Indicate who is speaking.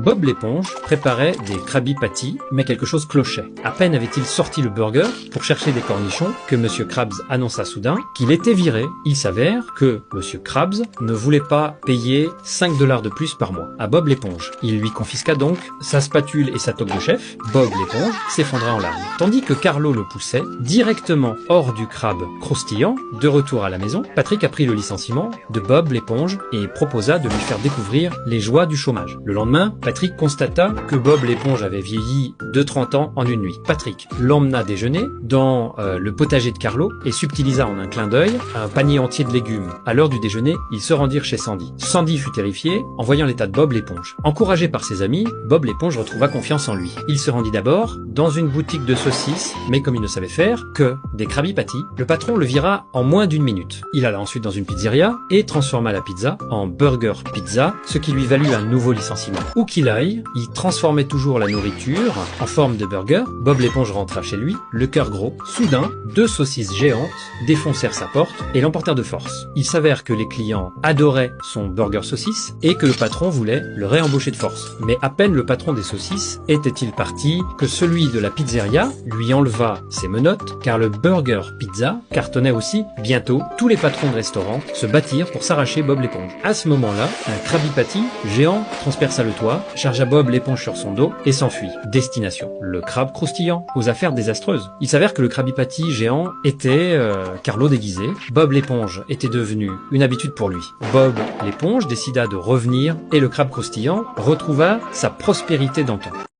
Speaker 1: Bob l'éponge préparait des Krabby Patty, mais quelque chose clochait. À peine avait-il sorti le burger pour chercher des cornichons que Monsieur Krabs annonça soudain qu'il était viré. Il s'avère que Monsieur Krabs ne voulait pas payer 5 $ de plus par mois à Bob l'éponge. Il lui confisqua donc sa spatule et sa toque de chef. Bob l'éponge s'effondra en larmes. Tandis que Carlo le poussait directement hors du crabe croustillant, de retour à la maison, Patrick apprit le licenciement de Bob l'éponge et proposa de lui faire découvrir les joies du chômage. Le lendemain, Patrick constata que Bob l'éponge avait vieilli de 30 ans en une nuit. Patrick l'emmena déjeuner dans le potager de Carlo et subtilisa en un clin d'œil un panier entier de légumes. À l'heure du déjeuner, ils se rendirent chez Sandy. Sandy fut terrifié en voyant l'état de Bob l'éponge. Encouragé par ses amis, Bob l'éponge retrouva confiance en lui. Il se rendit d'abord dans une boutique de saucisses, mais comme il ne savait faire que des Krabby Patty, le patron le vira en moins d'1 minute. Il alla ensuite dans une pizzeria et transforma la pizza en burger pizza, ce qui lui valut un nouveau licenciement. Où qu'il aille, il transformait toujours la nourriture en forme de burger. Bob l'éponge rentra chez lui, le cœur gros. Soudain, 2 saucisses géantes défoncèrent sa porte et l'emportèrent de force. Il s'avère que les clients adoraient son burger saucisse et que le patron voulait le réembaucher de force. Mais à peine le patron des saucisses était-il parti que celui de la pizzeria lui enleva ses menottes, car le burger pizza cartonnait aussi. Bientôt, tous les patrons de restaurants se battirent pour s'arracher Bob l'éponge. À ce moment-là, un Krabby Patty géant transperça le toit, chargea Bob l'éponge sur son dos et s'enfuit. Destination: le crabe croustillant, aux affaires désastreuses. Il s'avère que le Krabby Patty géant était Carlo déguisé. Bob l'éponge était devenu une habitude pour lui. Bob l'éponge décida de revenir et le crabe croustillant retrouva sa prospérité d'antan.